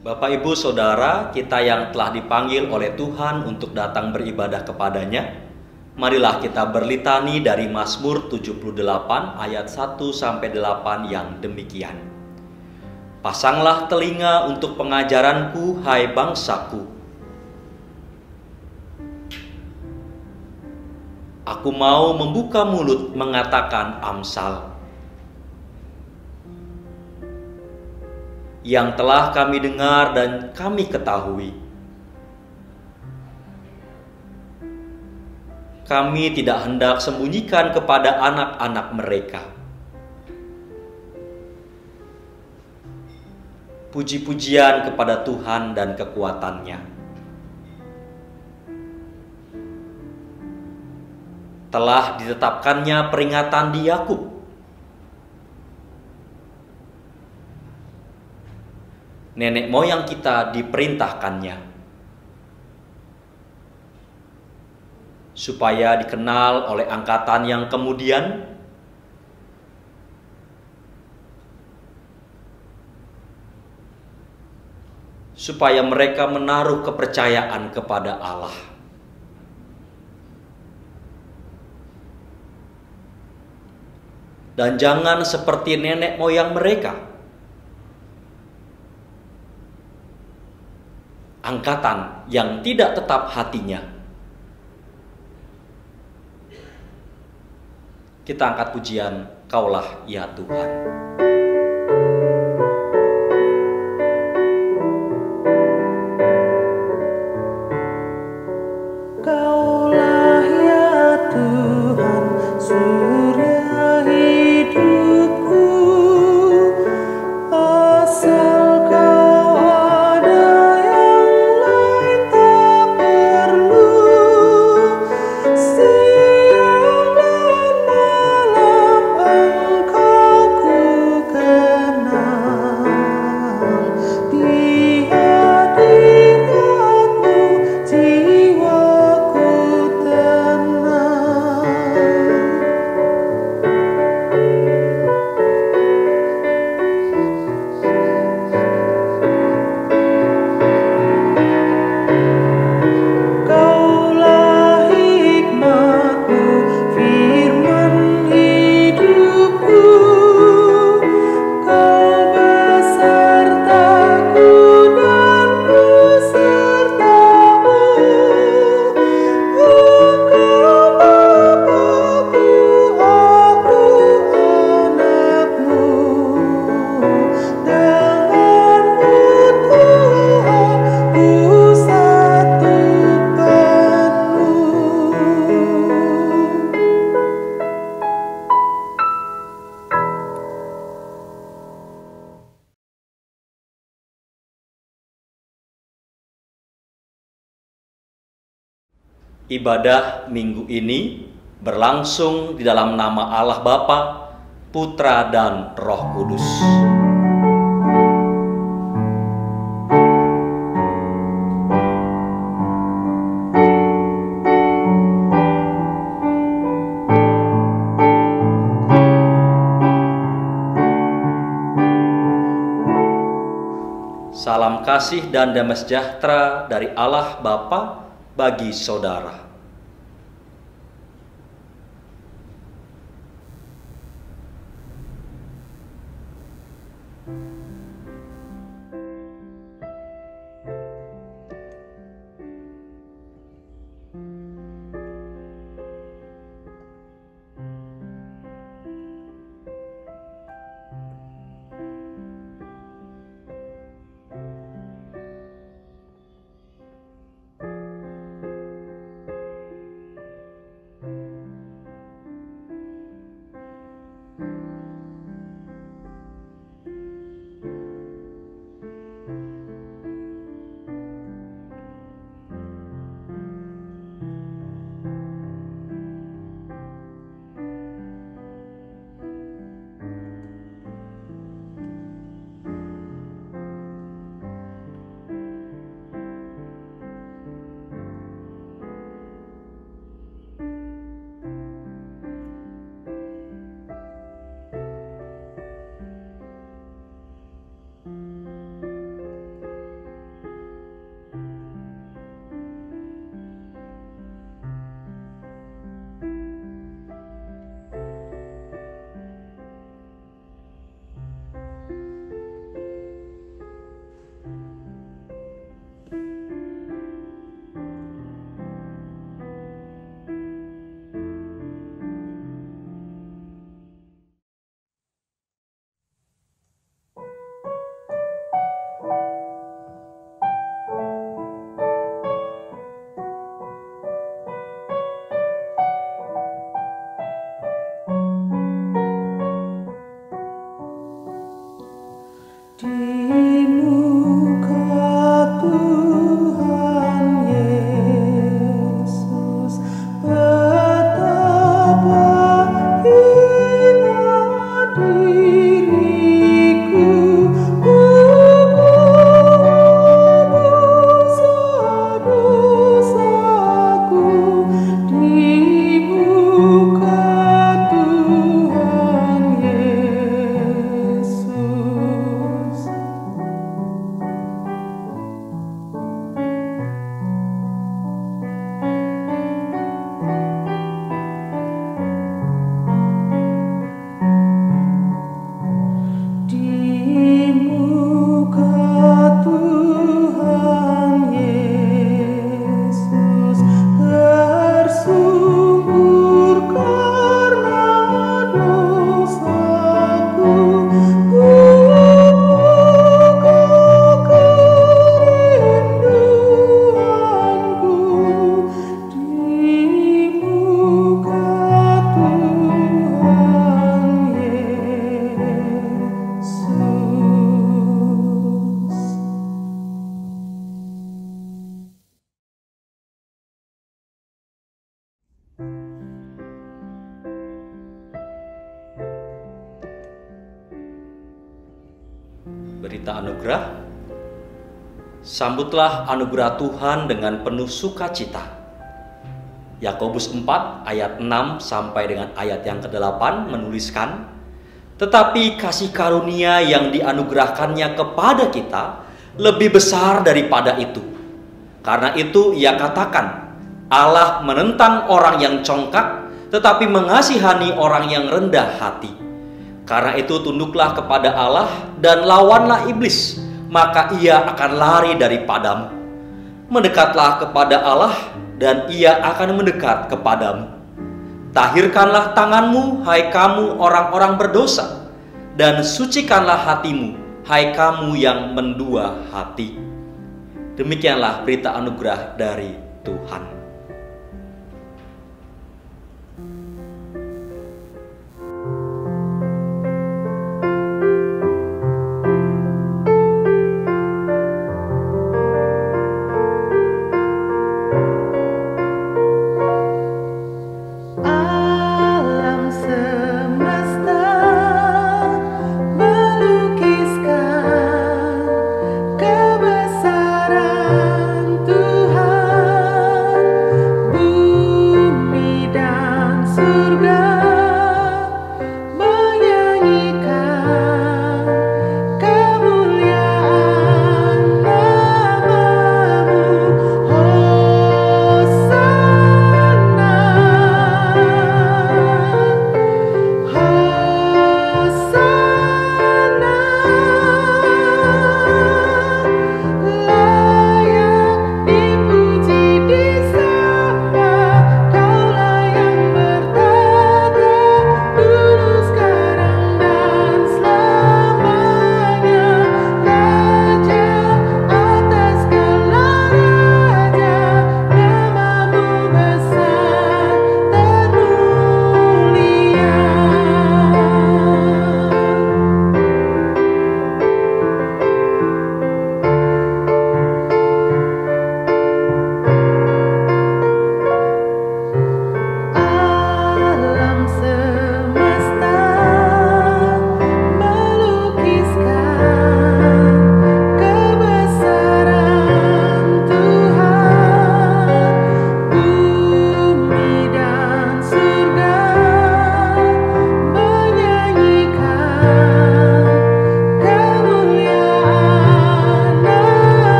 Bapak, Ibu, Saudara, kita yang telah dipanggil oleh Tuhan untuk datang beribadah kepadanya, marilah kita berlitani dari Mazmur 78 ayat 1-8 yang demikian. Pasanglah telinga untuk pengajaranku, hai bangsaku. Aku mau membuka mulut mengatakan amsal yang telah kami dengar dan kami ketahui. Kami tidak hendak sembunyikan kepada anak-anak mereka. Puji-pujian kepada Tuhan dan kekuatannya. Telah ditetapkannya peringatan di Yakub. Nenek moyang kita diperintahkannya supaya dikenal oleh angkatan yang kemudian, supaya mereka menaruh kepercayaan kepada Allah. Dan jangan seperti nenek moyang mereka, angkatan yang tidak tetap hatinya. Kita angkat pujian, Kaulah ya Tuhan. Kaulah ya Tuhan, surya hidupku, asal Ibadah minggu ini berlangsung di dalam nama Allah Bapa, Putra, dan Roh Kudus. Salam kasih dan damai sejahtera dari Allah Bapa bagi saudara. Berita anugerah. Sambutlah anugerah Tuhan dengan penuh sukacita. Yakobus 4 ayat 6 sampai dengan ayat yang ke-8 menuliskan, tetapi kasih karunia yang dianugerahkannya kepada kita lebih besar daripada itu. Karena itu ia katakan, Allah menentang orang yang congkak, tetapi mengasihani orang yang rendah hati. Karena itu tunduklah kepada Allah dan lawanlah iblis, maka ia akan lari daripadamu. Mendekatlah kepada Allah dan ia akan mendekat kepadamu. Tahirkanlah tanganmu, hai kamu orang-orang berdosa, dan sucikanlah hatimu, hai kamu yang mendua hati. Demikianlah berita anugerah dari Tuhan.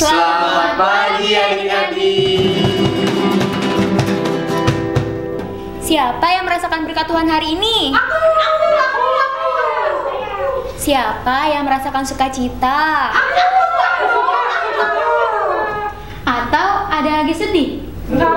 Selamat pagi adik-adik. Siapa yang merasakan berkat Tuhan hari ini? Aku. Siapa yang merasakan sukacita? Aku. Atau ada lagi sedih? Enggak.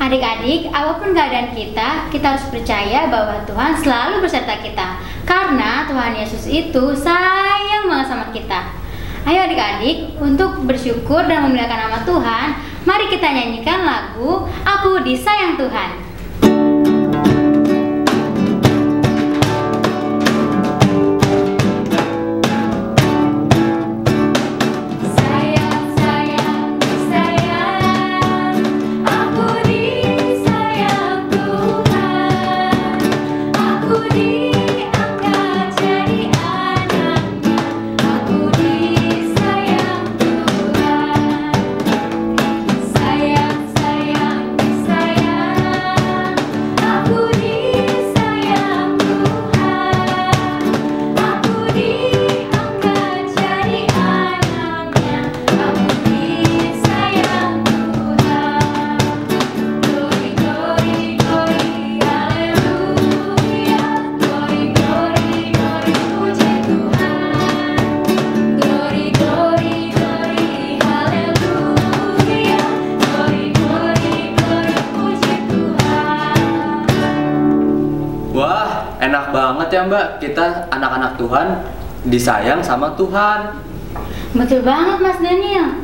Ada Adik-adik, apapun keadaan kita harus percaya bahwa Tuhan selalu beserta kita. Karena Tuhan Yesus itu sayang banget sama kita. Ayo adik-adik, untuk bersyukur dan memuliakan nama Tuhan, mari kita nyanyikan lagu Aku Disayang Tuhan. Enak banget ya Mbak, kita anak-anak Tuhan disayang sama Tuhan. Betul banget Mas Daniel.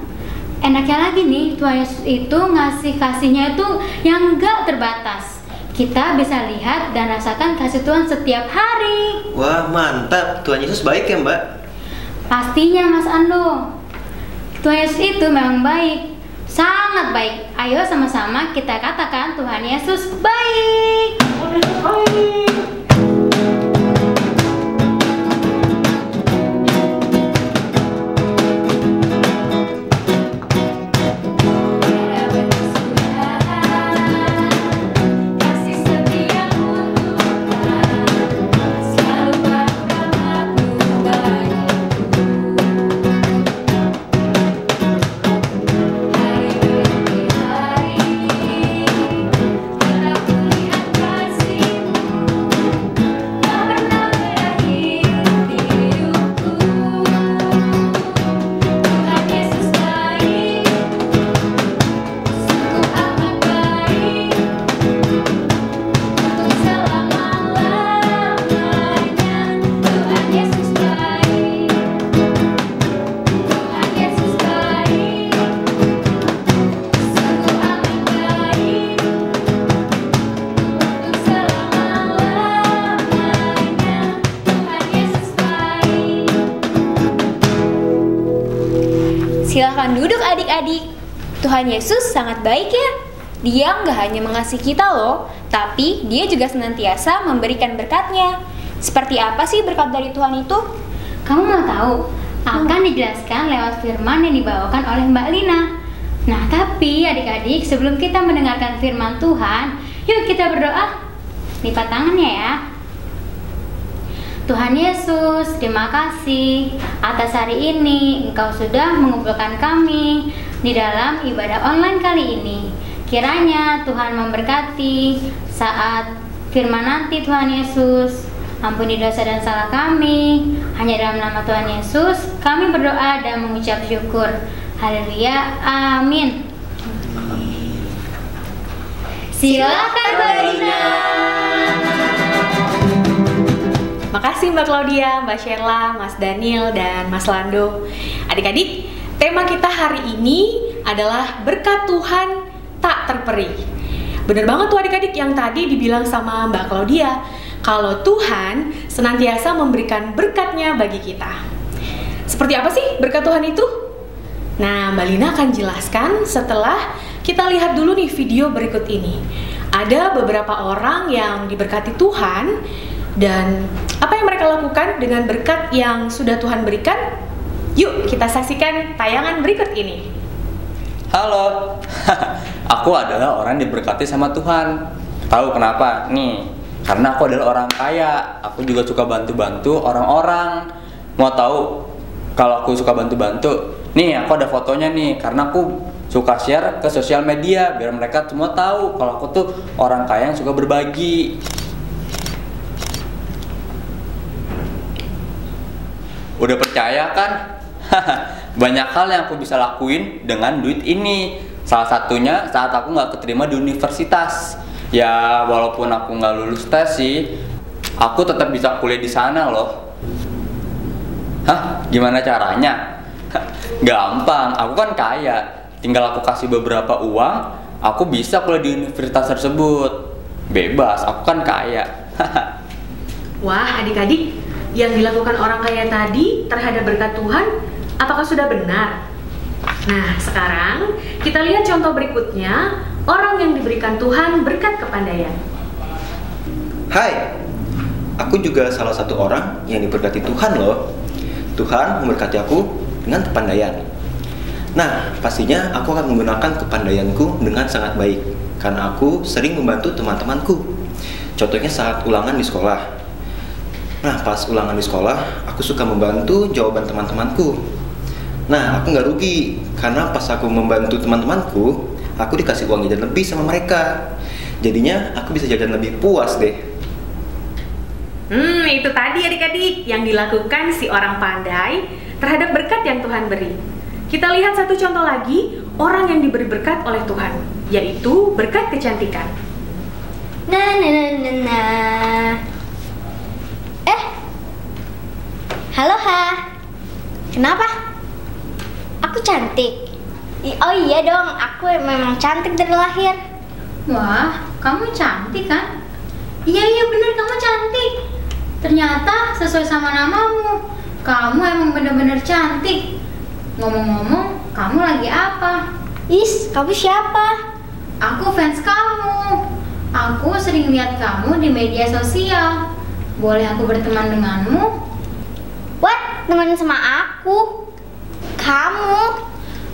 Enaknya lagi nih, Tuhan Yesus itu ngasih kasihnya itu yang gak terbatas. Kita bisa lihat dan rasakan kasih Tuhan setiap hari. Wah mantap, Tuhan Yesus baik ya Mbak? Pastinya Mas Ando. Tuhan Yesus itu memang baik, sangat baik. Ayo sama-sama kita katakan Tuhan Yesus baik. Baik. Silahkan duduk adik-adik. Tuhan Yesus sangat baik ya. Dia nggak hanya mengasihi kita loh, tapi dia juga senantiasa memberikan berkatnya. Seperti apa sih berkat dari Tuhan itu? Kamu mau tahu? Akan dijelaskan lewat firman yang dibawakan oleh Mbak Lina. Nah tapi adik-adik, sebelum kita mendengarkan firman Tuhan, yuk kita berdoa. Lipat tangannya ya. Tuhan Yesus, terima kasih atas hari ini Engkau sudah mengumpulkan kami di dalam ibadah online kali ini. Kiranya Tuhan memberkati saat firman nanti Tuhan Yesus. Ampuni dosa dan salah kami. Hanya dalam nama Tuhan Yesus kami berdoa dan mengucap syukur. Haleluya, amin. Silakan Mbak Lina. Makasih Mbak Claudia, Mbak Sheila, Mas Daniel, dan Mas Lando. Adik-adik, tema kita hari ini adalah berkat Tuhan tak terperi. Bener banget tuh adik-adik yang tadi dibilang sama Mbak Claudia, kalau Tuhan senantiasa memberikan berkatnya bagi kita. Seperti apa sih berkat Tuhan itu? Nah, Mbak Lina akan jelaskan setelah kita lihat dulu nih video berikut ini. Ada beberapa orang yang diberkati Tuhan, dan apa yang mereka lakukan dengan berkat yang sudah Tuhan berikan? Yuk kita saksikan tayangan berikut ini. Halo, aku adalah orang yang diberkati sama Tuhan. Tahu kenapa? Nih, karena aku adalah orang kaya. Aku juga suka bantu-bantu orang-orang. Mau tahu kalau aku suka bantu-bantu? Nih, aku ada fotonya nih, karena aku suka share ke sosial media biar mereka semua tahu kalau aku tuh orang kaya yang suka berbagi. Udah percaya kan? Banyak hal yang aku bisa lakuin dengan duit ini. Salah satunya saat aku nggak keterima di universitas. Ya walaupun aku nggak lulus tes sih, aku tetap bisa kuliah di sana loh. Hah? Gimana caranya? Gampang, aku kan kaya. Tinggal aku kasih beberapa uang, aku bisa kuliah di universitas tersebut. Bebas, aku kan kaya. Wah, adik-adik, yang dilakukan orang kaya tadi terhadap berkat Tuhan, apakah sudah benar? Nah, sekarang kita lihat contoh berikutnya, orang yang diberikan Tuhan berkat kepandaian. Hai, aku juga salah satu orang yang diberkati Tuhan loh. Tuhan memberkati aku dengan kepandaian. Nah, pastinya aku akan menggunakan kepandaianku dengan sangat baik, karena aku sering membantu teman-temanku. Contohnya saat ulangan di sekolah. Nah, pas ulangan di sekolah, aku suka membantu jawaban teman-temanku. Nah, aku nggak rugi, karena pas aku membantu teman-temanku, aku dikasih uang jajan lebih sama mereka. Jadinya aku bisa jajan lebih puas deh. Itu tadi adik-adik yang dilakukan si orang pandai terhadap berkat yang Tuhan beri. Kita lihat satu contoh lagi, orang yang diberi berkat oleh Tuhan, yaitu berkat kecantikan. Halo Ha. Kenapa? Aku cantik. Oh iya dong, aku memang cantik dari lahir. Wah, kamu cantik kan? Iya bener, kamu cantik. Ternyata sesuai sama namamu, kamu emang bener-bener cantik. Ngomong-ngomong, kamu lagi apa? Is, kamu siapa? Aku fans kamu. Aku sering lihat kamu di media sosial. Boleh aku berteman denganmu? What? Teman sama aku? Kamu?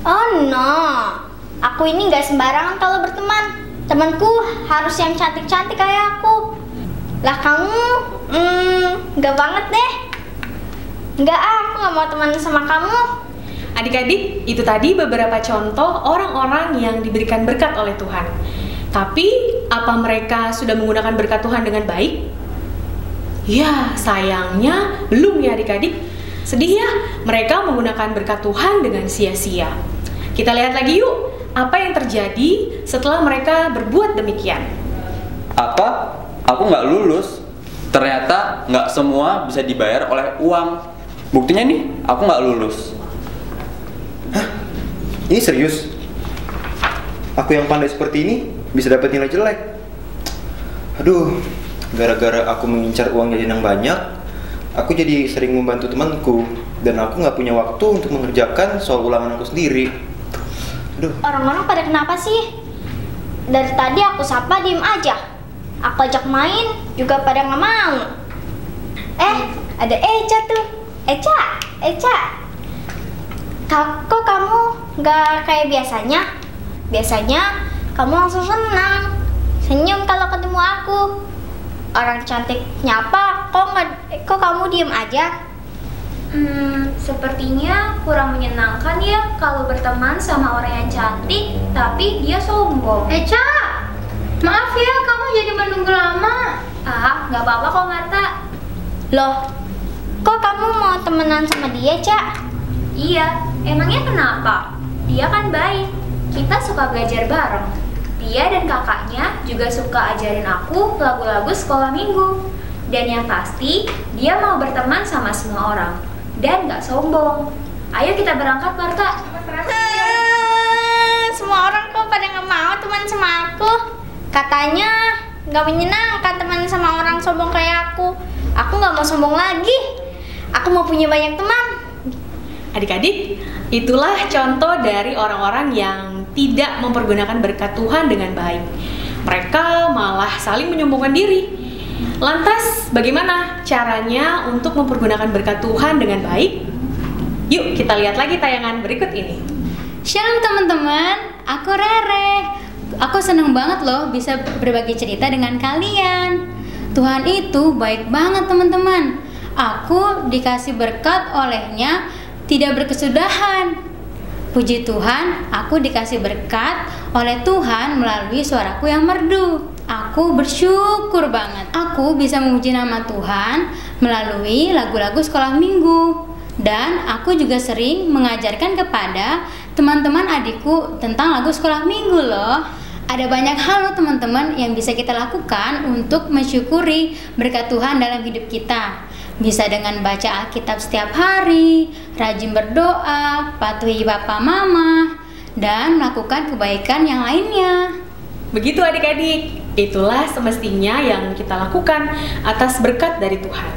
Oh no, aku ini gak sembarangan kalau berteman. Temanku harus yang cantik-cantik kayak aku. Lah kamu, gak banget deh. Enggak, aku gak mau teman sama kamu. Adik-adik, itu tadi beberapa contoh orang-orang yang diberikan berkat oleh Tuhan. Tapi, apa mereka sudah menggunakan berkat Tuhan dengan baik? Ya, sayangnya belum ya adik-adik. Sedih ya, mereka menggunakan berkat Tuhan dengan sia-sia. Kita lihat lagi yuk, apa yang terjadi setelah mereka berbuat demikian. Apa? Aku nggak lulus. Ternyata nggak semua bisa dibayar oleh uang. Buktinya nih, aku nggak lulus. Hah? Ini serius? Aku yang pandai seperti ini bisa dapat nilai jelek. Aduh, gara-gara aku mengincar uang jajan yang banyak, aku jadi sering membantu temanku, dan aku nggak punya waktu untuk mengerjakan soal ulangan aku sendiri. Aduh. Orang-orang pada kenapa sih? Dari tadi aku sapa diem aja. Aku ajak main juga pada nggak mau. Ada Eca tuh. Eca. Kok kamu nggak kayak biasanya? Biasanya kamu langsung senang, senyum kalau ketemu aku. Orang cantik nyapa, kok kamu diem aja? Sepertinya kurang menyenangkan ya kalau berteman sama orang yang cantik, tapi dia sombong. Eca, maaf ya kamu jadi menunggu lama. Nggak apa-apa kok Marta. Loh, kok kamu mau temenan sama dia, Ca? Iya, emangnya kenapa? Dia kan baik, kita suka belajar bareng. Dia dan kakaknya juga suka ajarin aku lagu-lagu sekolah minggu. Dan yang pasti, dia mau berteman sama semua orang. Dan gak sombong. Ayo kita berangkat, Marta. Semua orang kok pada nggak mau teman sama aku. Katanya nggak menyenangkan teman sama orang sombong kayak aku. Aku nggak mau sombong lagi. Aku mau punya banyak teman. Adik-adik, itulah contoh dari orang-orang yang tidak mempergunakan berkat Tuhan dengan baik. Mereka malah saling menyombongkan diri. Lantas, bagaimana caranya untuk mempergunakan berkat Tuhan dengan baik? Yuk, kita lihat lagi tayangan berikut ini. Shalom teman-teman, aku Rere. Aku seneng banget loh bisa berbagi cerita dengan kalian. Tuhan itu baik banget teman-teman. Aku dikasih berkat olehnya tidak berkesudahan. Puji Tuhan, aku dikasih berkat oleh Tuhan melalui suaraku yang merdu. Aku bersyukur banget. Aku bisa memuji nama Tuhan melalui lagu-lagu sekolah minggu. Dan aku juga sering mengajarkan kepada teman-teman adikku tentang lagu sekolah minggu loh. Ada banyak hal loh teman-teman yang bisa kita lakukan untuk mensyukuri berkat Tuhan dalam hidup kita. Bisa dengan baca Alkitab setiap hari, rajin berdoa, patuhi Papa Mama, dan melakukan kebaikan yang lainnya. Begitu adik-adik, itulah semestinya yang kita lakukan atas berkat dari Tuhan.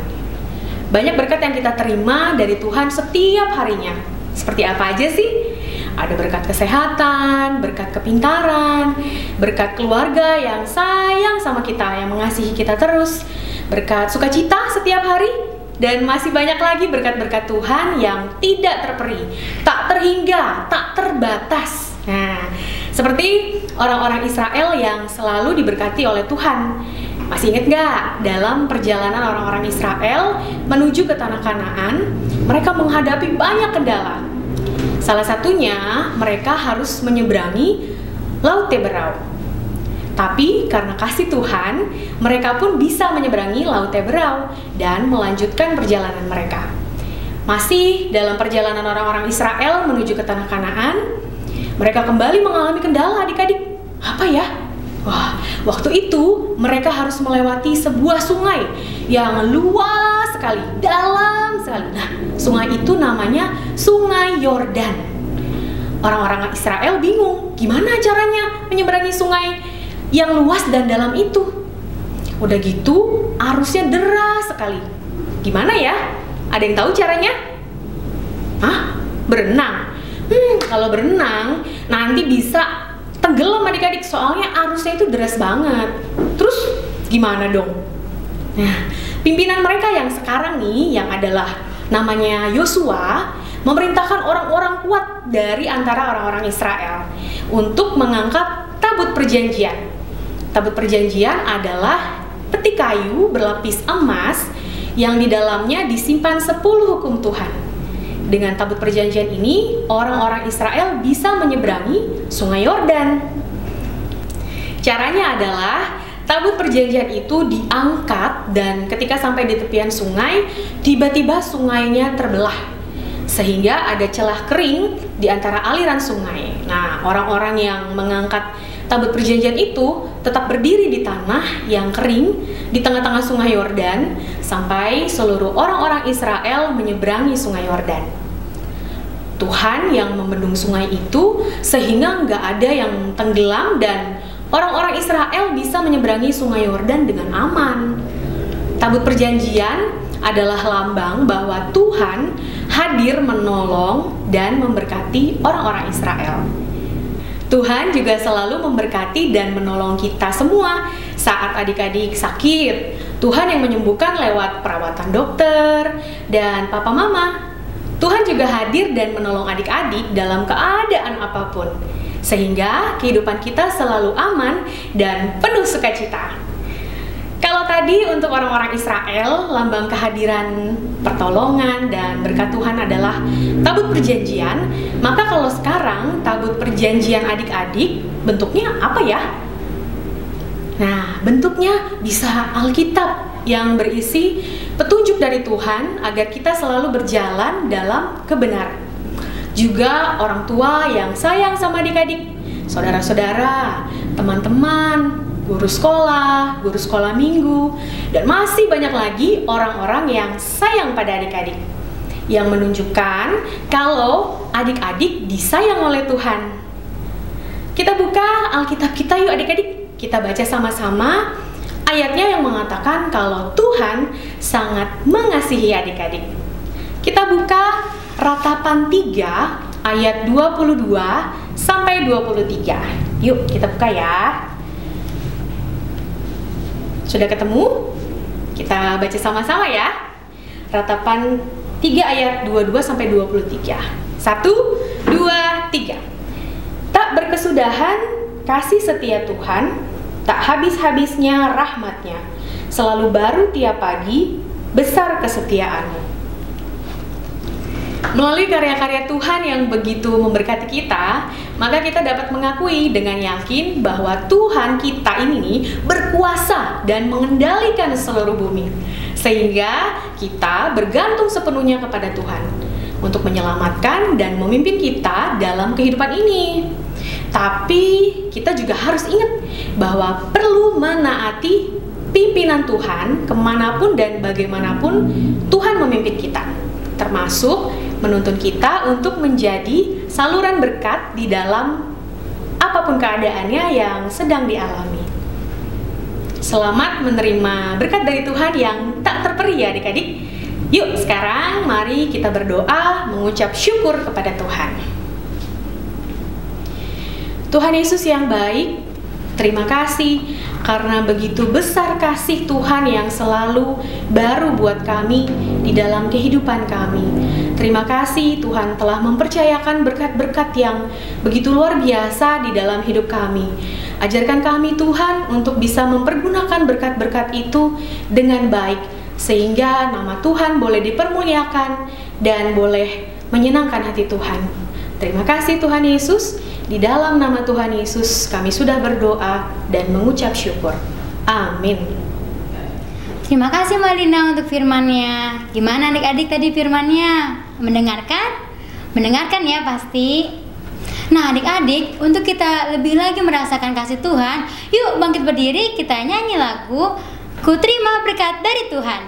Banyak berkat yang kita terima dari Tuhan setiap harinya. Seperti apa aja sih? Ada berkat kesehatan, berkat kepintaran, berkat keluarga yang sayang sama kita, yang mengasihi kita terus, berkat sukacita setiap hari, dan masih banyak lagi berkat-berkat Tuhan yang tidak terperi, tak terhingga, tak terbatas. Nah, seperti orang-orang Israel yang selalu diberkati oleh Tuhan. Masih ingat gak? Dalam perjalanan orang-orang Israel menuju ke tanah Kanaan, mereka menghadapi banyak kendala. Salah satunya, mereka harus menyeberangi Laut Teberau. Tapi karena kasih Tuhan, mereka pun bisa menyeberangi Laut Teberau dan melanjutkan perjalanan mereka. Masih dalam perjalanan orang-orang Israel menuju ke tanah Kanaan, mereka kembali mengalami kendala adik-adik. Apa ya? Wah, waktu itu mereka harus melewati sebuah sungai yang luas sekali, dalam sekali. Nah, sungai itu namanya Sungai Yordan. Orang-orang Israel bingung, gimana caranya menyeberangi sungai yang luas dan dalam itu? Udah gitu, arusnya deras sekali. Gimana ya? Ada yang tahu caranya? Hah? Berenang? Kalau berenang, nanti bisa tenggelam adik-adik, soalnya arusnya itu deras banget. Terus gimana dong? Nah, pimpinan mereka yang sekarang nih, yang adalah namanya Yosua, memerintahkan orang-orang kuat dari antara orang-orang Israel untuk mengangkat tabut perjanjian. Tabut perjanjian adalah peti kayu berlapis emas yang di dalamnya disimpan 10 hukum Tuhan. Dengan tabut perjanjian ini, orang-orang Israel bisa menyeberangi Sungai Yordan. Caranya adalah tabut perjanjian itu diangkat dan ketika sampai di tepian sungai, tiba-tiba sungainya terbelah sehingga ada celah kering di antara aliran sungai. Nah, orang-orang yang mengangkat tabut perjanjian itu tetap berdiri di tanah yang kering di tengah-tengah Sungai Yordan sampai seluruh orang-orang Israel menyeberangi Sungai Yordan. Tuhan yang membendung sungai itu sehingga nggak ada yang tenggelam dan orang-orang Israel bisa menyeberangi Sungai Yordan dengan aman. Tabut perjanjian adalah lambang bahwa Tuhan hadir menolong dan memberkati orang-orang Israel. Tuhan juga selalu memberkati dan menolong kita semua saat adik-adik sakit. Tuhan yang menyembuhkan lewat perawatan dokter dan papa mama. Tuhan juga hadir dan menolong adik-adik dalam keadaan apapun, sehingga kehidupan kita selalu aman dan penuh sukacita. Kalau tadi untuk orang-orang Israel, lambang kehadiran pertolongan dan berkat Tuhan adalah tabut perjanjian, maka kalau sekarang tabut perjanjian adik-adik bentuknya apa ya? Nah, bentuknya bisa Alkitab yang berisi petunjuk dari Tuhan agar kita selalu berjalan dalam kebenaran. Juga orang tua yang sayang sama adik-adik, saudara-saudara, teman-teman, guru sekolah minggu, dan masih banyak lagi orang-orang yang sayang pada adik-adik, yang menunjukkan kalau adik-adik disayang oleh Tuhan. Kita buka Alkitab kita yuk adik-adik, kita baca sama-sama ayatnya yang mengatakan kalau Tuhan sangat mengasihi adik-adik. Kita buka Ratapan 3 ayat 22 sampai 23. Yuk kita buka ya. Sudah ketemu? Kita baca sama-sama ya. Ratapan 3 ayat 22 sampai 23. 1, 2, 3. Tak berkesudahan kasih setia Tuhan, tak habis-habisnya rahmatnya, selalu baru tiap pagi, besar kesetiaanmu. Melalui karya-karya Tuhan yang begitu memberkati kita, maka kita dapat mengakui dengan yakin bahwa Tuhan kita ini berkuasa dan mengendalikan seluruh bumi. Sehingga kita bergantung sepenuhnya kepada Tuhan. untuk menyelamatkan dan memimpin kita dalam kehidupan ini. Tapi kita juga harus ingat bahwa perlu menaati pimpinan Tuhan kemanapun dan bagaimanapun Tuhan memimpin kita, termasuk menuntun kita untuk menjadi saluran berkat di dalam apapun keadaannya yang sedang dialami. Selamat menerima berkat dari Tuhan yang tak terperi ya adik-adik. Yuk sekarang mari kita berdoa mengucap syukur kepada Tuhan. Tuhan Yesus yang baik, terima kasih karena begitu besar kasih Tuhan yang selalu baru buat kami di dalam kehidupan kami. Terima kasih Tuhan telah mempercayakan berkat-berkat yang begitu luar biasa di dalam hidup kami. Ajarkan kami Tuhan untuk bisa mempergunakan berkat-berkat itu dengan baik, sehingga nama Tuhan boleh dipermuliakan dan boleh menyenangkan hati Tuhan. Terima kasih Tuhan Yesus. Di dalam nama Tuhan Yesus kami sudah berdoa dan mengucap syukur. Amin. Terima kasih Mbak Lina untuk firman-Nya. Gimana adik-adik tadi firman-Nya? Mendengarkan? Mendengarkan ya pasti. Nah adik-adik, untuk kita lebih lagi merasakan kasih Tuhan, yuk bangkit berdiri, kita nyanyi lagu Ku Terima Berkat dari Tuhan.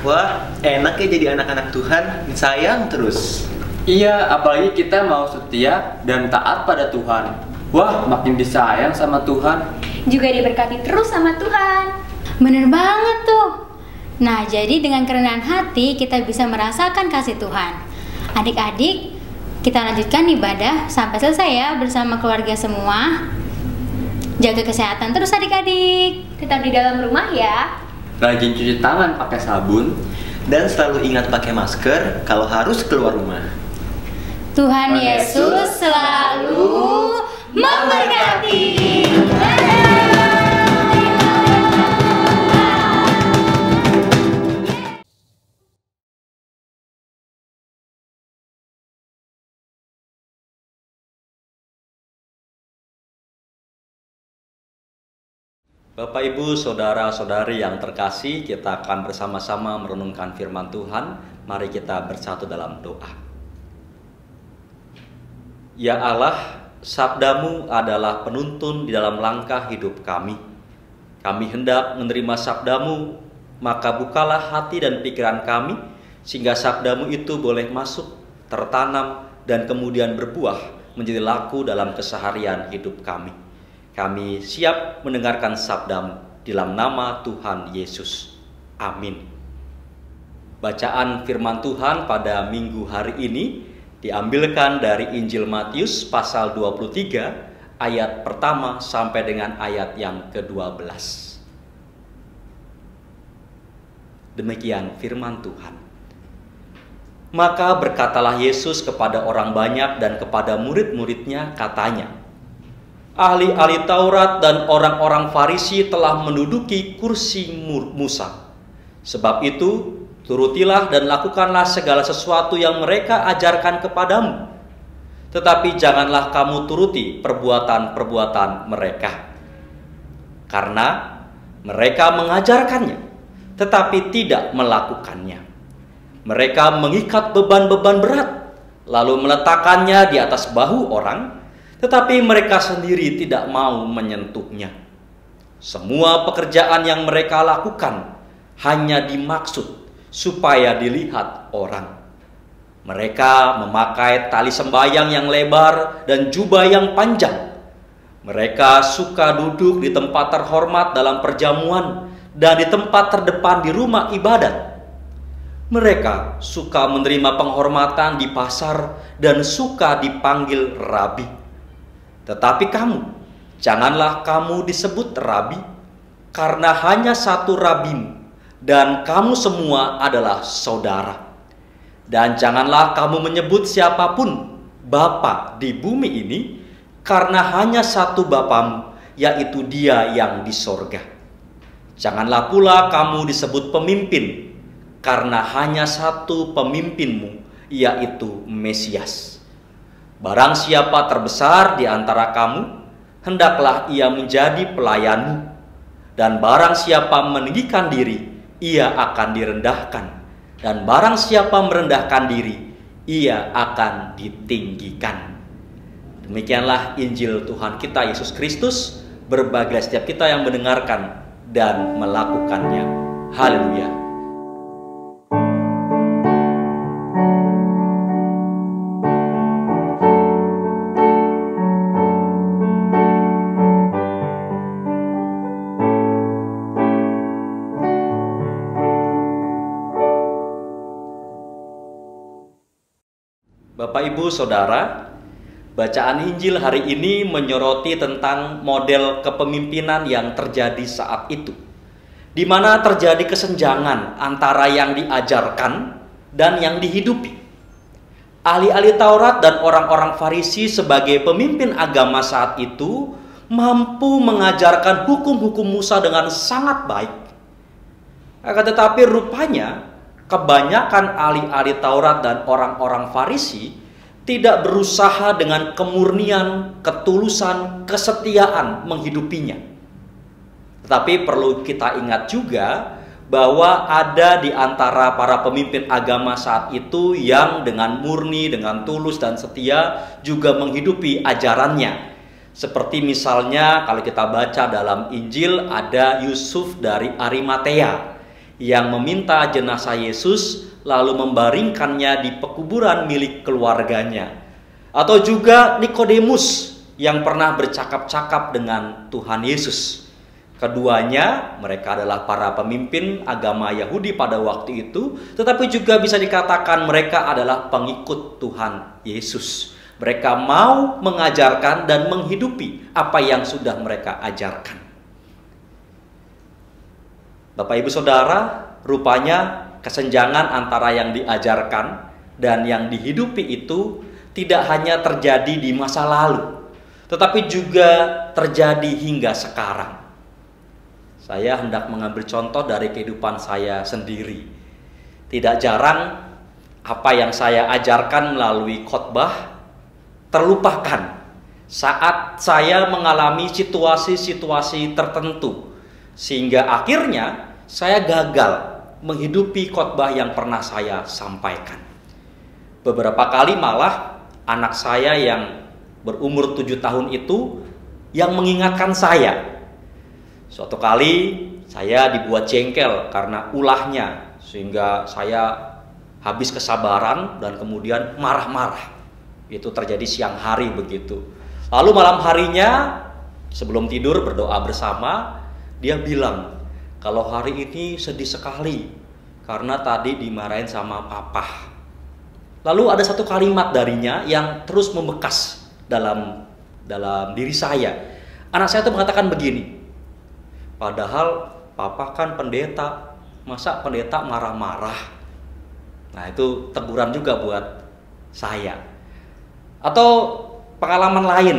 Wah, enak ya jadi anak-anak Tuhan, sayang terus. Iya, apalagi kita mau setia dan taat pada Tuhan. Wah, makin disayang sama Tuhan. Juga diberkati terus sama Tuhan. Bener banget tuh. Nah, jadi dengan kerendahan hati kita bisa merasakan kasih Tuhan. Adik-adik, kita lanjutkan ibadah sampai selesai ya bersama keluarga semua. Jaga kesehatan terus adik-adik. Tetap di dalam rumah ya. Rajin cuci tangan pakai sabun. Dan selalu ingat pakai masker kalau harus keluar rumah. Tuhan Yesus selalu memberkati. Bapak, Ibu, Saudara-saudari yang terkasih, kita akan bersama-sama merenungkan firman Tuhan. Mari kita bersatu dalam doa. Ya Allah, sabda-Mu adalah penuntun di dalam langkah hidup kami. Kami hendak menerima sabda-Mu, maka bukalah hati dan pikiran kami, sehingga sabda-Mu itu boleh masuk, tertanam, dan kemudian berbuah menjadi laku dalam keseharian hidup kami. Kami siap mendengarkan sabda-Mu dalam nama Tuhan Yesus. Amin. Bacaan firman Tuhan pada minggu hari ini diambilkan dari Injil Matius pasal 23 ayat pertama sampai dengan ayat yang ke-12. Demikian firman Tuhan. Maka berkatalah Yesus kepada orang banyak dan kepada murid-muridnya, katanya, ahli-ahli Taurat dan orang-orang Farisi telah menduduki kursi Musa. Sebab itu, Turutilah dan lakukanlah segala sesuatu yang mereka ajarkan kepadamu. Tetapi janganlah kamu turuti perbuatan-perbuatan mereka. Karena mereka mengajarkannya, tetapi tidak melakukannya. Mereka mengikat beban-beban berat, lalu meletakkannya di atas bahu orang, tetapi mereka sendiri tidak mau menyentuhnya. Semua pekerjaan yang mereka lakukan hanya dimaksud supaya dilihat orang. Mereka memakai tali sembahyang yang lebar dan jubah yang panjang. Mereka suka duduk di tempat terhormat dalam perjamuan dan di tempat terdepan di rumah ibadat. Mereka suka menerima penghormatan di pasar dan suka dipanggil rabi. Tetapi kamu, janganlah kamu disebut rabi, karena hanya satu rabimu, dan kamu semua adalah saudara. Dan janganlah kamu menyebut siapapun Bapa di bumi ini, karena hanya satu Bapamu, yaitu Dia yang di sorga. Janganlah pula kamu disebut pemimpin, karena hanya satu pemimpinmu, yaitu Mesias. Barang siapa terbesar di antara kamu, hendaklah ia menjadi pelayanmu. Dan barang siapa meninggikan diri, ia akan direndahkan. Dan barang siapa merendahkan diri, ia akan ditinggikan. Demikianlah Injil Tuhan kita Yesus Kristus. Berbahagia setiap kita yang mendengarkan dan melakukannya. Haleluya. Bapak, Ibu, Saudara, bacaan Injil hari ini menyoroti tentang model kepemimpinan yang terjadi saat itu, di mana terjadi kesenjangan antara yang diajarkan dan yang dihidupi. Ahli-ahli Taurat dan orang-orang Farisi sebagai pemimpin agama saat itu mampu mengajarkan hukum-hukum Musa dengan sangat baik. Akan tetapi rupanya kebanyakan ahli-ahli Taurat dan orang-orang Farisi tidak berusaha dengan kemurnian, ketulusan, kesetiaan menghidupinya. Tetapi perlu kita ingat juga bahwa ada di antara para pemimpin agama saat itu yang dengan murni, dengan tulus dan setia juga menghidupi ajarannya. Seperti misalnya kalau kita baca dalam Injil ada Yusuf dari Arimatea yang meminta jenazah Yesus lalu membaringkannya di pekuburan milik keluarganya. Atau juga Nikodemus yang pernah bercakap-cakap dengan Tuhan Yesus. Keduanya, mereka adalah para pemimpin agama Yahudi pada waktu itu, tetapi juga bisa dikatakan mereka adalah pengikut Tuhan Yesus. Mereka mau mengajarkan dan menghidupi apa yang sudah mereka ajarkan. Bapak, Ibu, Saudara, rupanya kesenjangan antara yang diajarkan dan yang dihidupi itu tidak hanya terjadi di masa lalu, tetapi juga terjadi hingga sekarang. Saya hendak mengambil contoh dari kehidupan saya sendiri. Tidak jarang apa yang saya ajarkan melalui khotbah terlupakan saat saya mengalami situasi-situasi tertentu, sehingga akhirnya saya gagal menghidupi khotbah yang pernah saya sampaikan. Beberapa kali malah anak saya yang berumur 7 tahun itu yang mengingatkan saya. Suatu kali saya dibuat jengkel karena ulahnya, sehingga saya habis kesabaran dan kemudian marah-marah. Itu terjadi siang hari begitu. Lalu malam harinya sebelum tidur berdoa bersama, dia bilang, kalau hari ini sedih sekali karena tadi dimarahin sama papa. Lalu ada satu kalimat darinya yang terus membekas dalam diri saya. Anak saya itu mengatakan begini, padahal papa kan pendeta, masa pendeta marah-marah? Nah, itu teguran juga buat saya. Atau pengalaman lain,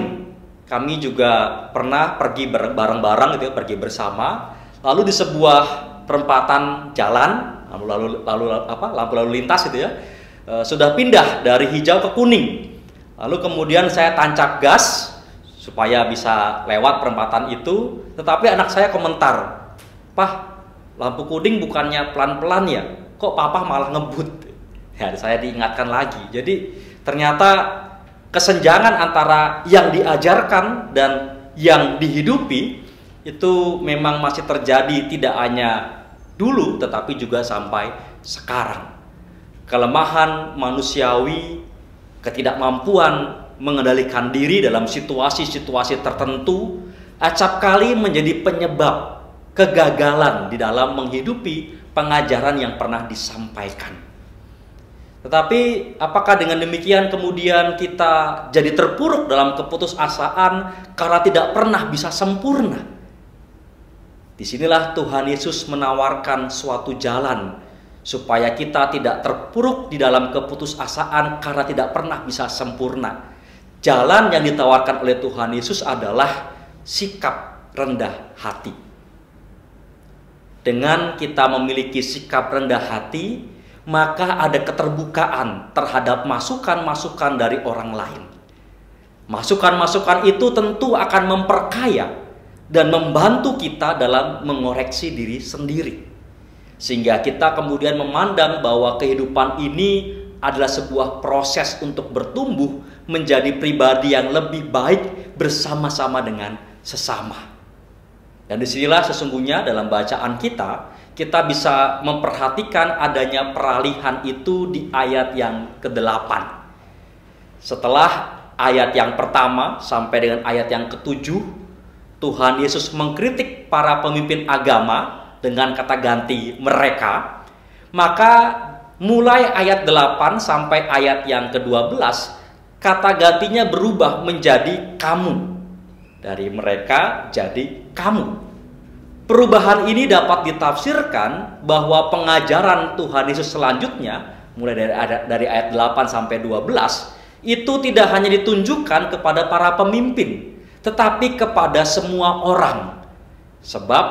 kami juga pernah pergi bareng-bareng gitu ya, pergi bersama. Lalu di sebuah perempatan jalan, lampu lalu lintas itu ya, sudah pindah dari hijau ke kuning. Lalu kemudian saya tancap gas supaya bisa lewat perempatan itu, tetapi anak saya komentar, "Pah, lampu kuning bukannya pelan-pelan ya? Kok papa malah ngebut?" Ya, saya diingatkan lagi. Jadi ternyata kesenjangan antara yang diajarkan dan yang dihidupi itu memang masih terjadi, tidak hanya dulu tetapi juga sampai sekarang. Kelemahan manusiawi, ketidakmampuan mengendalikan diri dalam situasi-situasi tertentu acap kali menjadi penyebab kegagalan di dalam menghidupi pengajaran yang pernah disampaikan. Tetapi apakah dengan demikian kemudian kita jadi terpuruk dalam keputusasaan karena tidak pernah bisa sempurna? Disinilah Tuhan Yesus menawarkan suatu jalan supaya kita tidak terpuruk di dalam keputusasaan karena tidak pernah bisa sempurna. Jalan yang ditawarkan oleh Tuhan Yesus adalah sikap rendah hati. Dengan kita memiliki sikap rendah hati, maka ada keterbukaan terhadap masukan-masukan dari orang lain. Masukan-masukan itu tentu akan memperkaya dan membantu kita dalam mengoreksi diri sendiri. Sehingga kita kemudian memandang bahwa kehidupan ini adalah sebuah proses untuk bertumbuh menjadi pribadi yang lebih baik bersama-sama dengan sesama. Dan disinilah sesungguhnya dalam bacaan kita bisa memperhatikan adanya peralihan itu di ayat yang ke-8. Setelah ayat yang pertama sampai dengan ayat yang ke-7, Tuhan Yesus mengkritik para pemimpin agama dengan kata ganti mereka. Maka mulai ayat 8 sampai ayat yang ke-12, kata gantinya berubah menjadi kamu. Dari mereka jadi kamu. Perubahan ini dapat ditafsirkan bahwa pengajaran Tuhan Yesus selanjutnya, mulai dari ayat 8 sampai 12, itu tidak hanya ditunjukkan kepada para pemimpin, tetapi kepada semua orang. Sebab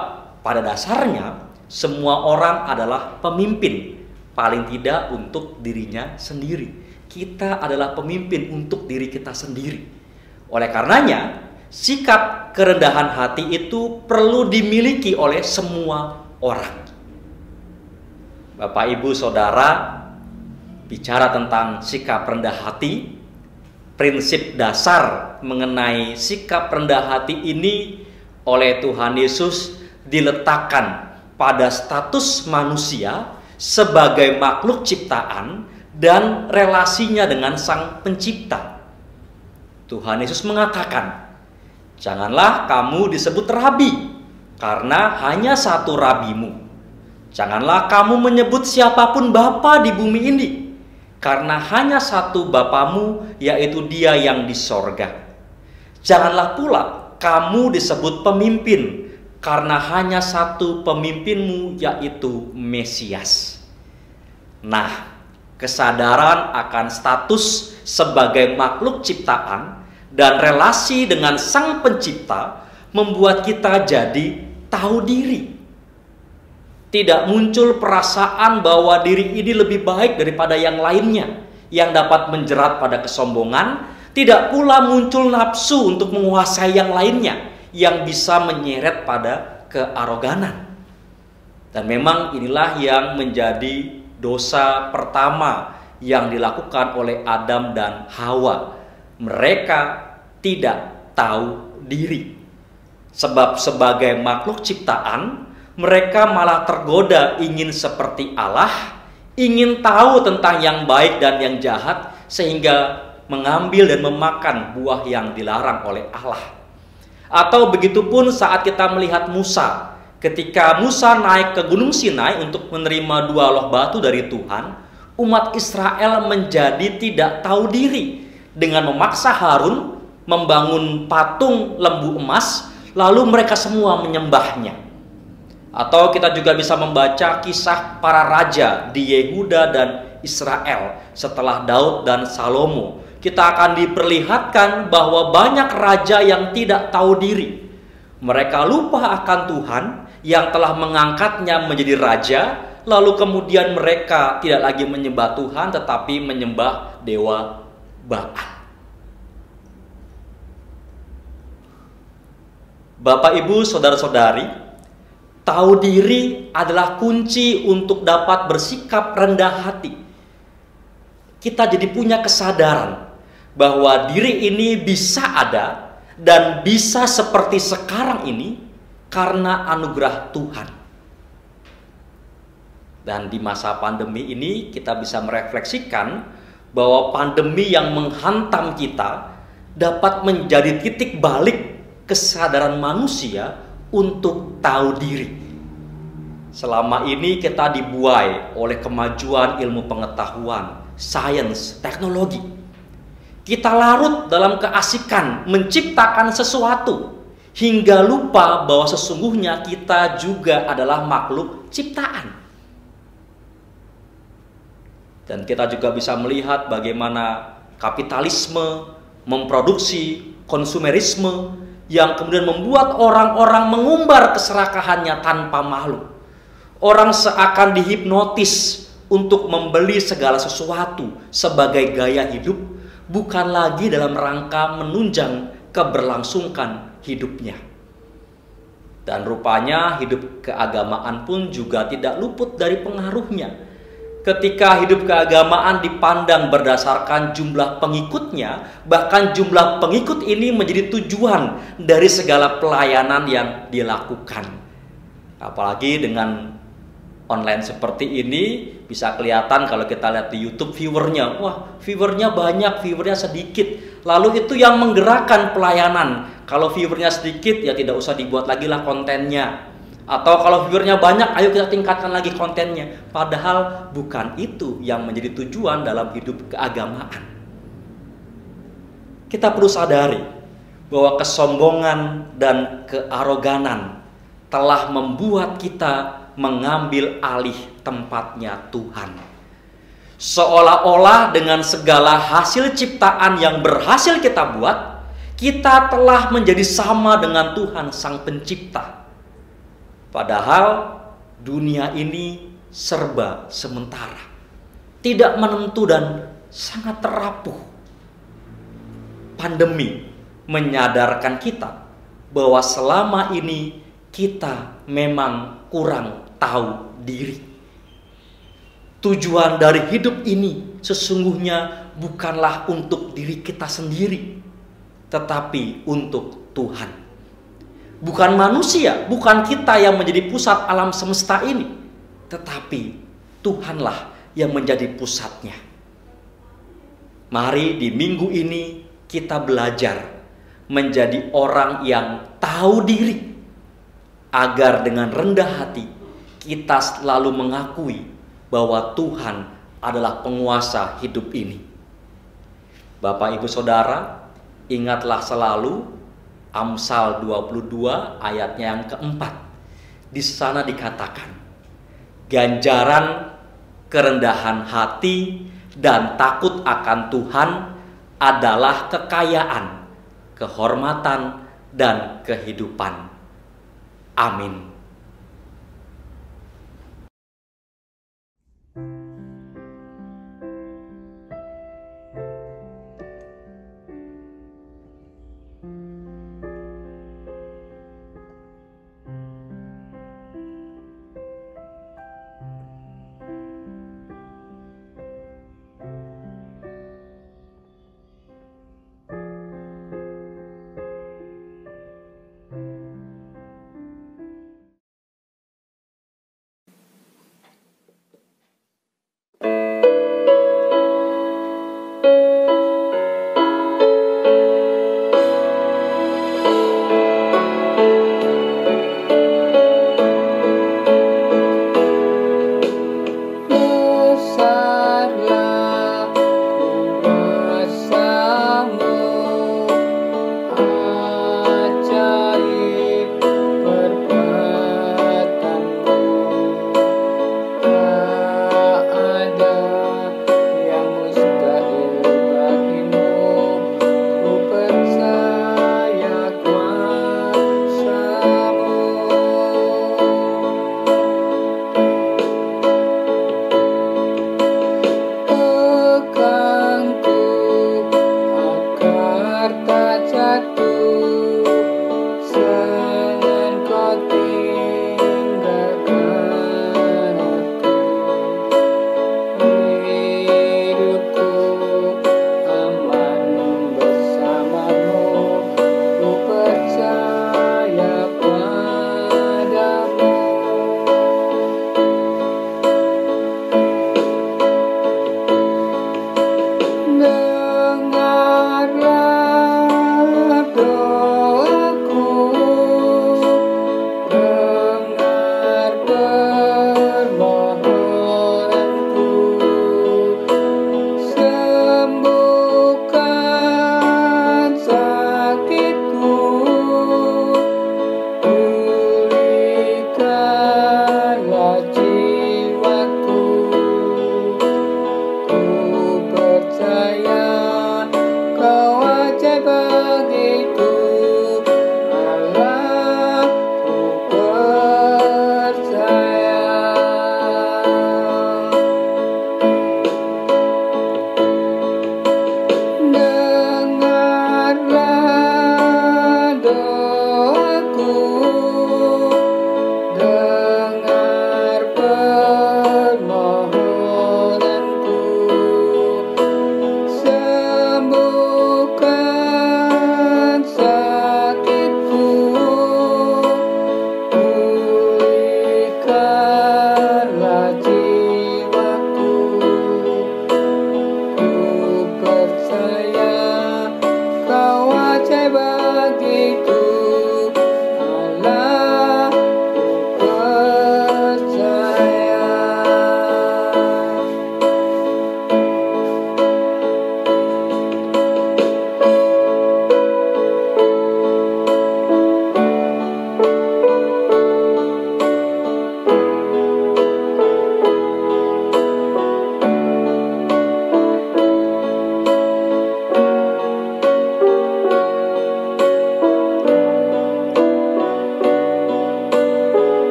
pada dasarnya semua orang adalah pemimpin, paling tidak untuk dirinya sendiri. Kita adalah pemimpin untuk diri kita sendiri. Oleh karenanya, sikap kerendahan hati itu perlu dimiliki oleh semua orang. Bapak, Ibu, Saudara, bicara tentang sikap rendah hati, prinsip dasar mengenai sikap rendah hati ini oleh Tuhan Yesus diletakkan pada status manusia sebagai makhluk ciptaan dan relasinya dengan Sang Pencipta. Tuhan Yesus mengatakan, "Janganlah kamu disebut rabi, karena hanya satu rabimu. Janganlah kamu menyebut siapapun bapa di bumi ini, karena hanya satu Bapamu, yaitu Dia yang di sorga. Janganlah pula kamu disebut pemimpin, karena hanya satu pemimpinmu, yaitu Mesias." Nah, kesadaran akan status sebagai makhluk ciptaan dan relasi dengan Sang Pencipta membuat kita jadi tahu diri. Tidak muncul perasaan bahwa diri ini lebih baik daripada yang lainnya yang dapat menjerat pada kesombongan. Tidak pula muncul nafsu untuk menguasai yang lainnya yang bisa menyeret pada kearoganan. Dan memang inilah yang menjadi dosa pertama yang dilakukan oleh Adam dan Hawa. Mereka tidak tahu diri. Sebab sebagai makhluk ciptaan, mereka malah tergoda ingin seperti Allah, ingin tahu tentang yang baik dan yang jahat, sehingga mengambil dan memakan buah yang dilarang oleh Allah. Atau begitupun saat kita melihat Musa. Ketika Musa naik ke Gunung Sinai untuk menerima 2 loh batu dari Tuhan, umat Israel menjadi tidak tahu diri dengan memaksa Harun membangun patung lembu emas, lalu mereka semua menyembahnya. Atau kita juga bisa membaca kisah para raja di Yehuda dan Israel setelah Daud dan Salomo. Kita akan diperlihatkan bahwa banyak raja yang tidak tahu diri. Mereka lupa akan Tuhan yang telah mengangkatnya menjadi raja, lalu kemudian mereka tidak lagi menyembah Tuhan tetapi menyembah dewa Baal. Bapak, Ibu, saudara-saudari, tahu diri adalah kunci untuk dapat bersikap rendah hati. Kita jadi punya kesadaran bahwa diri ini bisa ada dan bisa seperti sekarang ini karena anugerah Tuhan. Dan di masa pandemi ini kita bisa merefleksikan bahwa pandemi yang menghantam kita dapat menjadi titik balik kesadaran manusia untuk tahu diri. Selama ini kita dibuai oleh kemajuan ilmu pengetahuan, sains, teknologi. Kita larut dalam keasikan menciptakan sesuatu hingga lupa bahwa sesungguhnya kita juga adalah makhluk ciptaan. Dan kita juga bisa melihat bagaimana kapitalisme memproduksi konsumerisme yang kemudian membuat orang-orang mengumbar keserakahannya tanpa malu. Orang seakan dihipnotis untuk membeli segala sesuatu sebagai gaya hidup, bukan lagi dalam rangka menunjang keberlangsungan hidupnya. Dan rupanya hidup keagamaan pun juga tidak luput dari pengaruhnya. Ketika hidup keagamaan dipandang berdasarkan jumlah pengikutnya, bahkan jumlah pengikut ini menjadi tujuan dari segala pelayanan yang dilakukan. Apalagi dengan online seperti ini, bisa kelihatan kalau kita lihat di YouTube viewernya. Wah, viewernya banyak, viewernya sedikit. Lalu itu yang menggerakkan pelayanan. Kalau viewernya sedikit, ya tidak usah dibuat lagi lah kontennya. Atau kalau viewernya banyak, ayo kita tingkatkan lagi kontennya. Padahal bukan itu yang menjadi tujuan dalam hidup keagamaan. Kita perlu sadari bahwa kesombongan dan kearoganan telah membuat kita mengambil alih tempatnya Tuhan. Seolah-olah dengan segala hasil ciptaan yang berhasil kita buat, kita telah menjadi sama dengan Tuhan Sang Pencipta. Padahal dunia ini serba sementara, tidak menentu dan sangat terapuh. Pandemi menyadarkan kita bahwa selama ini kita memang kurang tahu diri. Tujuan dari hidup ini sesungguhnya bukanlah untuk diri kita sendiri, tetapi untuk Tuhan. Bukan manusia, bukan kita yang menjadi pusat alam semesta ini, tetapi Tuhanlah yang menjadi pusatnya. Mari di minggu ini kita belajar menjadi orang yang tahu diri, agar dengan rendah hati kita selalu mengakui bahwa Tuhan adalah penguasa hidup ini. Bapak, Ibu, Saudara, ingatlah selalu Amsal 22 ayatnya yang keempat. Di sana dikatakan, ganjaran kerendahan hati dan takut akan Tuhan adalah kekayaan, kehormatan, dan kehidupan. Amin.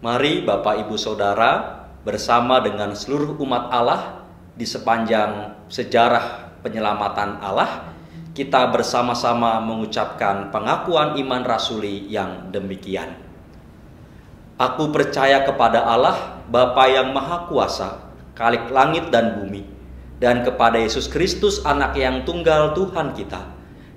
Mari Bapak Ibu Saudara bersama dengan seluruh umat Allah di sepanjang sejarah penyelamatan Allah, kita bersama-sama mengucapkan pengakuan iman rasuli yang demikian. Aku percaya kepada Allah, Bapa yang Maha Kuasa, Khalik langit dan bumi, dan kepada Yesus Kristus, Anak yang tunggal Tuhan kita,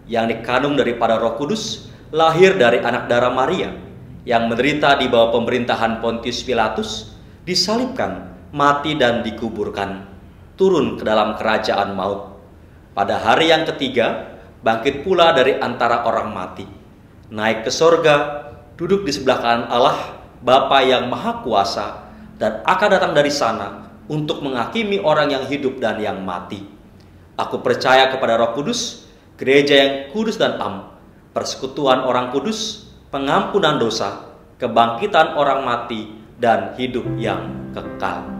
yang dikandung daripada Roh Kudus, lahir dari anak darah Maria, yang menderita di bawah pemerintahan Pontius Pilatus, disalibkan, mati dan dikuburkan, turun ke dalam kerajaan maut. Pada hari yang ketiga, bangkit pula dari antara orang mati, naik ke sorga, duduk di sebelah kanan Allah, Bapa yang Maha Kuasa, dan akan datang dari sana untuk menghakimi orang yang hidup dan yang mati. Aku percaya kepada Roh Kudus, gereja yang kudus dan am, persekutuan orang kudus, pengampunan dosa, kebangkitan orang mati, dan hidup yang kekal.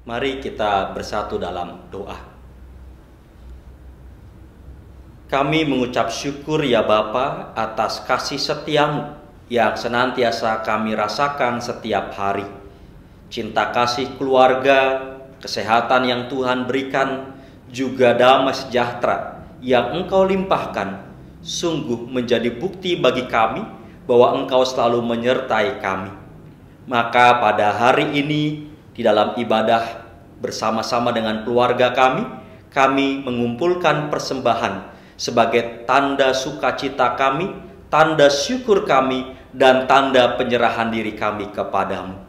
Mari kita bersatu dalam doa. Kami mengucap syukur ya Bapa atas kasih setiamu yang senantiasa kami rasakan setiap hari. Cinta kasih keluarga, kesehatan yang Tuhan berikan, juga damai sejahtera yang Engkau limpahkan, sungguh menjadi bukti bagi kami bahwa Engkau selalu menyertai kami. Maka pada hari ini di dalam ibadah bersama-sama dengan keluarga kami mengumpulkan persembahan sebagai tanda sukacita kami, tanda syukur kami, dan tanda penyerahan diri kami kepadamu.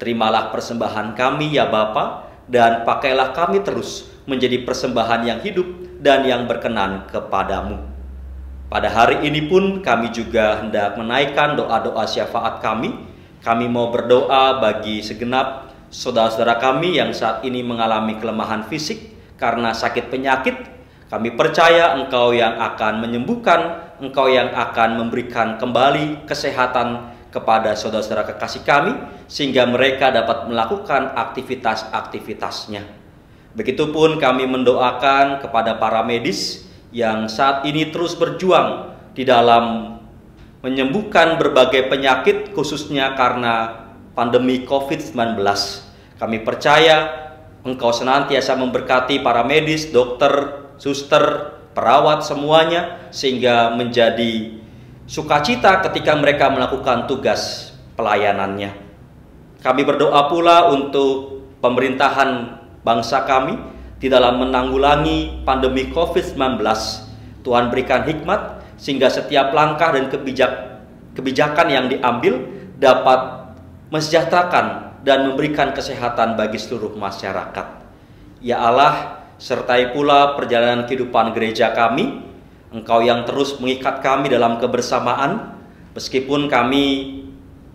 Terimalah persembahan kami ya Bapa, dan pakailah kami terus menjadi persembahan yang hidup dan yang berkenan kepadamu. Pada hari ini pun kami juga hendak menaikkan doa-doa syafaat kami. Kami mau berdoa bagi segenap saudara-saudara kami yang saat ini mengalami kelemahan fisik karena sakit penyakit. Kami percaya Engkau yang akan menyembuhkan, Engkau yang akan memberikan kembali kesehatan kepada saudara-saudara kekasih kami, sehingga mereka dapat melakukan aktivitas-aktivitasnya. Begitupun kami mendoakan kepada para medis yang saat ini terus berjuang di dalam menyembuhkan berbagai penyakit, khususnya karena pandemi COVID-19. Kami percaya Engkau senantiasa memberkati para medis, dokter, suster, perawat semuanya, sehingga menjadi sukacita ketika mereka melakukan tugas pelayanannya. Kami berdoa pula untuk pemerintahan bangsa kami di dalam menanggulangi pandemi COVID-19. Tuhan berikan hikmat sehingga setiap langkah dan kebijakan yang diambil dapat mensejahterakan dan memberikan kesehatan bagi seluruh masyarakat. Ya Allah, sertai pula perjalanan kehidupan gereja kami. Engkau yang terus mengikat kami dalam kebersamaan, meskipun kami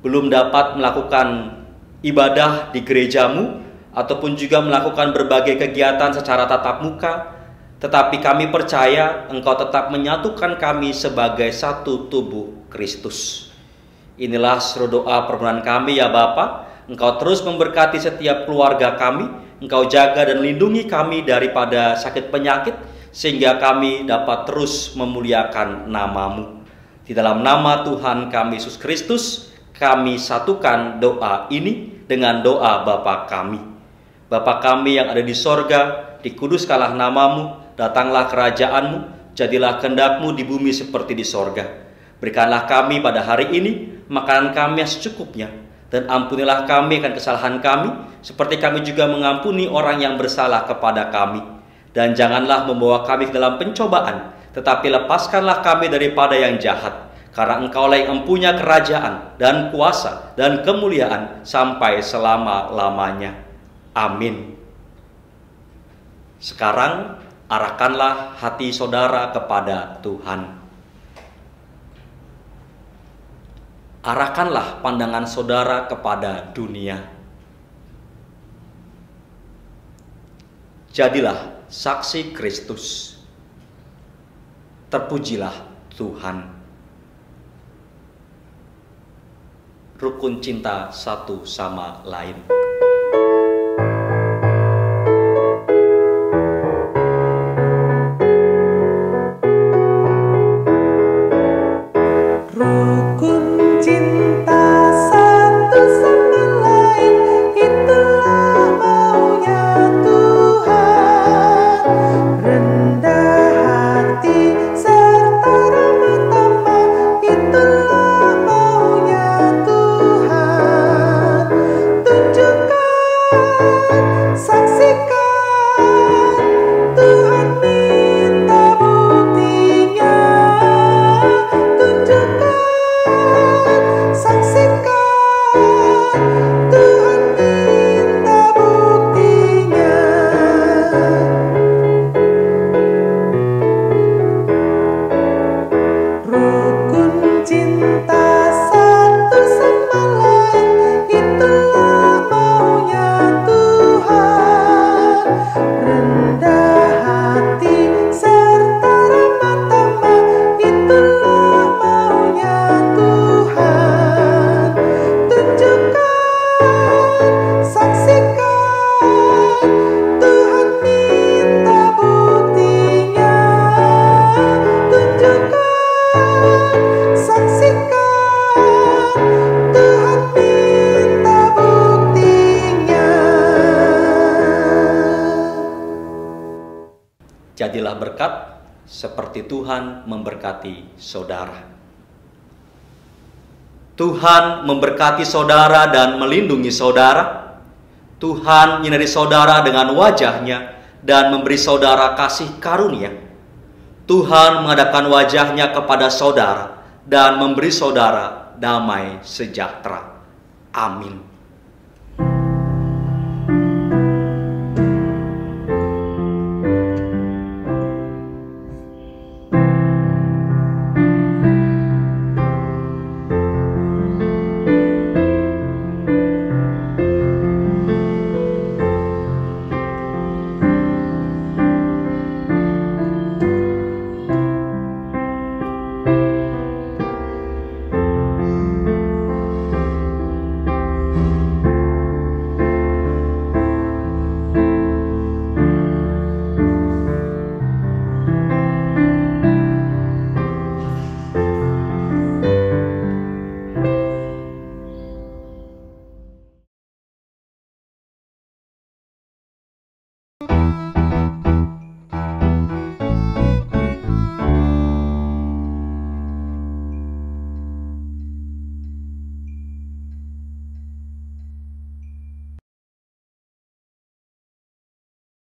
belum dapat melakukan ibadah di gerejamu, ataupun juga melakukan berbagai kegiatan secara tatap muka, tetapi kami percaya Engkau tetap menyatukan kami sebagai satu tubuh Kristus. Inilah seluruh doa permohonan kami ya Bapa. Engkau terus memberkati setiap keluarga kami, Engkau jaga dan lindungi kami daripada sakit penyakit, sehingga kami dapat terus memuliakan nama-Mu. Di dalam nama Tuhan kami Yesus Kristus, kami satukan doa ini dengan doa Bapa kami. Bapa kami yang ada di sorga, dikuduskanlah nama-Mu, datanglah kerajaan-Mu, jadilah kehendak-Mu di bumi seperti di sorga. Berikanlah kami pada hari ini makanan kami yang secukupnya, dan ampunilah kami akan kesalahan kami, seperti kami juga mengampuni orang yang bersalah kepada kami. Dan janganlah membawa kami ke dalam pencobaan, tetapi lepaskanlah kami daripada yang jahat. Karena Engkaulah yang mempunyai kerajaan dan kuasa dan kemuliaan sampai selama-lamanya. Amin. Sekarang arahkanlah hati saudara kepada Tuhan. Arahkanlah pandangan saudara kepada dunia. Jadilah saksi Kristus. Terpujilah Tuhan. Rukun cinta satu sama lain. Rukun cinta satu sama lain, itulah maunya Tuhan. Rendah hati serta ramah tamah, itulah maunya Tuhan. Tunjukkan, saksikan, Tuhan minta buktinya. Tunjukkan, saksikan, Tuhan minta buktinya. Rukun cinta satu sama lain, itulah maunya Tuhan. Rendah hati serta ramah tamah, itulah maunya Tuhan. Tunjukkan, saksikan, Tuhan minta buktinya. Tunjukkan, saksikan, Tuhan minta buktinya. Jadilah berkat seperti Tuhan memberkati saudara. Tuhan memberkati saudara dan melindungi saudara. Tuhan menyinari saudara dengan wajah-Nya dan memberi saudara kasih karunia. Tuhan menghadapkan wajah-Nya kepada saudara dan memberi saudara damai sejahtera. Amin.